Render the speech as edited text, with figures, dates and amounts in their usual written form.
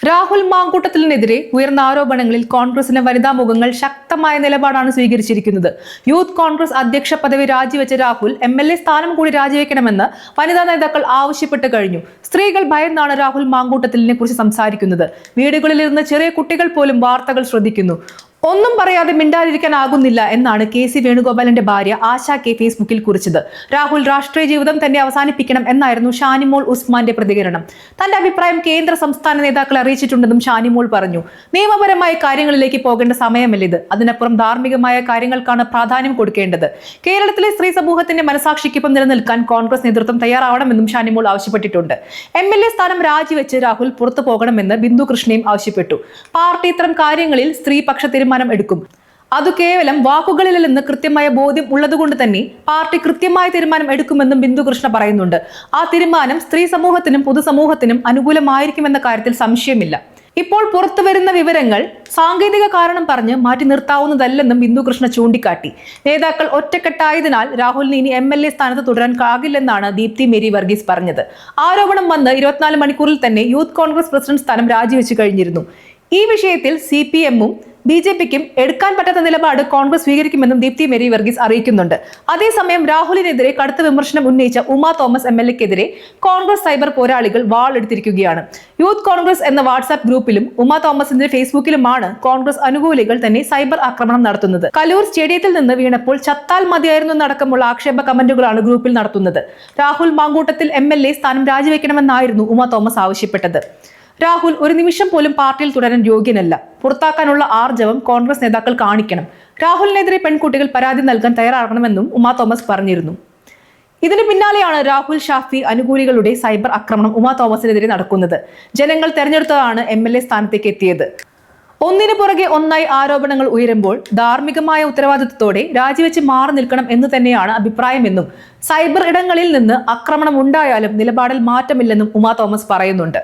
രാഹുൽ മാങ്കൂട്ടത്തിനെതിരെ ഉയർന്ന ആരോപണങ്ങളിൽ കോൺഗ്രസിലെ വനിതാ മുഖങ്ങൾ ശക്തമായ നിലപാടാണ് സ്വീകരിച്ചിരിക്കുന്നത്. യൂത്ത് കോൺഗ്രസ് അധ്യക്ഷ പദവി രാജിവെച്ച രാഹുൽ MLA സ്ഥാനം കൂടി രാജിവെക്കണമെന്ന് വനിതാ നേതാക്കൾ ആവശ്യപ്പെട്ടു കഴിഞ്ഞു. സ്ത്രീകൾ ഭയന്നാണ് രാഹുൽ മാങ്കൂട്ടത്തിലിനെ കുറിച്ച് സംസാരിക്കുന്നത്. വീടുകളിലിരുന്ന് ചെറിയ കുട്ടികൾ പോലും വാർത്തകൾ ശ്രദ്ധിക്കുന്നു. ഒന്നും പറയാതെ മിണ്ടാതിരിക്കാനാകുന്നില്ല എന്നാണ് KC വേണുഗോപാലിന്റെ ഭാര്യ ആശ കെ ഫേസ്ബുക്കിൽ കുറിച്ചത്. രാഹുൽ രാഷ്ട്രീയ ജീവിതം തന്നെ അവസാനിപ്പിക്കണം എന്നായിരുന്നു ഷാനിമോൾ ഉസ്മാന്റെ പ്രതികരണം. തന്റെ അഭിപ്രായം കേന്ദ്ര സംസ്ഥാന നേതാക്കളെ അറിയിച്ചിട്ടുണ്ടെന്നും ഷാനിമോൾ പറഞ്ഞു. നിയമപരമായ കാര്യങ്ങളിലേക്ക് പോകേണ്ട സമയമല്ലിത്, അതിനപ്പുറം ധാർമ്മികമായ കാര്യങ്ങൾക്കാണ് പ്രാധാന്യം കൊടുക്കേണ്ടത്. കേരളത്തിലെ സ്ത്രീ സമൂഹത്തിന്റെ മനസാക്ഷിക്കൊപ്പം നിലനിൽക്കാൻ കോൺഗ്രസ് നേതൃത്വം തയ്യാറാവണമെന്നും ഷാനിമോൾ ആവശ്യപ്പെട്ടിട്ടുണ്ട്. MLA സ്ഥാനം രാജിവെച്ച് രാഹുൽ പുറത്തു പോകണമെന്ന് ബിന്ദു കൃഷ്ണയും ആവശ്യപ്പെട്ടു. പാർട്ടി ഇത്തരം കാര്യങ്ങളിൽ സ്ത്രീപക്ഷ തീരുമാനം എടുക്കും. അത് കേവലം വാക്കുകളിൽ നിന്ന് കൃത്യമായ ബോധ്യം ഉള്ളതുകൊണ്ട് തന്നെ പാർട്ടി കൃത്യമായ തീരുമാനം എടുക്കുമെന്നും ബിന്ദു കൃഷ്ണ പറയുന്നുണ്ട്. ആ തീരുമാനം സ്ത്രീ സമൂഹത്തിനും പൊതുസമൂഹത്തിനും അനുകൂലമായിരിക്കുമെന്ന കാര്യത്തിൽ സംശയമില്ല. ഇപ്പോൾ പുറത്തുവരുന്ന വിവരങ്ങൾ സാങ്കേതിക കാരണം പറഞ്ഞ് മാറ്റി നിർത്താവുന്നതല്ലെന്നും ബിന്ദു കൃഷ്ണ ചൂണ്ടിക്കാട്ടി. നേതാക്കൾ ഒറ്റക്കെട്ടായതിനാൽ രാഹുലിന് ഇനി MLA സ്ഥാനത്ത് തുടരാനാകില്ലെന്നാണ് ദീപ്തി മേരി വർഗീസ് പറഞ്ഞത്. ആരോപണം വന്ന് 24 മണിക്കൂറിൽ തന്നെ യൂത്ത് കോൺഗ്രസ് പ്രസിഡന്റ് സ്ഥാനം രാജിവെച്ചു കഴിഞ്ഞിരുന്നു. ഈ വിഷയത്തിൽ CPM-ഉം BJP-ക്കും എടുക്കാൻ പറ്റാത്ത നിലപാട് കോൺഗ്രസ് സ്വീകരിക്കുമെന്നും ദീപ്തി മേരി വർഗീസ് അറിയിക്കുന്നുണ്ട്. അതേസമയം രാഹുലിനെതിരെ കടുത്ത വിമർശനം ഉന്നയിച്ച ഉമാ തോമസ് MLA-ക്കെതിരെ കോൺഗ്രസ് സൈബർ പോരാളികൾ വാളെടുത്തിരിക്കുകയാണ്. യൂത്ത് കോൺഗ്രസ് എന്ന വാട്സാപ്പ് ഗ്രൂപ്പിലും ഉമാ തോമസിന്റെ ഫേസ്ബുക്കിലുമാണ് കോൺഗ്രസ് അനുകൂലികൾ തന്നെ സൈബർ ആക്രമണം നടത്തുന്നത്. കലൂർ സ്റ്റേഡിയത്തിൽ നിന്ന് വീണപ്പോൾ ചത്താൽ മതിയായിരുന്നു എന്നടക്കമുള്ള ആക്ഷേപ കമന്റുകളാണ് ഗ്രൂപ്പിൽ നടത്തുന്നത്. രാഹുൽ മാങ്കൂട്ടത്തിൽ MLA സ്ഥാനം രാജിവെക്കണമെന്നായിരുന്നു ഉമാ തോമസ് ആവശ്യപ്പെട്ടത്. രാഹുൽ ഒരു നിമിഷം പോലും പാർട്ടിയിൽ തുടരാൻ യോഗ്യനല്ല. പുറത്താക്കാനുള്ള ആർജവം കോൺഗ്രസ് നേതാക്കൾ കാണിക്കണം. രാഹുലിനെതിരെ പെൺകുട്ടികൾ പരാതി നൽകാൻ തയ്യാറാകണമെന്നും ഉമാ തോമസ് പറഞ്ഞിരുന്നു. ഇതിന് പിന്നാലെയാണ് രാഹുൽ ഷാഫി അനുകൂലികളുടെ സൈബർ ആക്രമണം ഉമാ തോമസിനെതിരെ നടക്കുന്നത്. ജനങ്ങൾ തെരഞ്ഞെടുത്തതാണ് MLA സ്ഥാനത്തേക്ക് എത്തിയത്. ഒന്നിനു പുറകെ ഒന്നായി ആരോപണങ്ങൾ ഉയരുമ്പോൾ ധാർമ്മികമായ ഉത്തരവാദിത്വത്തോടെ രാജിവെച്ച് മാറി നിൽക്കണം എന്ന് തന്നെയാണ് അഭിപ്രായമെന്നും സൈബർ ഇടങ്ങളിൽ നിന്ന് ആക്രമണം ഉണ്ടായാലും നിലപാടിൽ മാറ്റമില്ലെന്നും ഉമാ തോമസ് പറയുന്നുണ്ട്.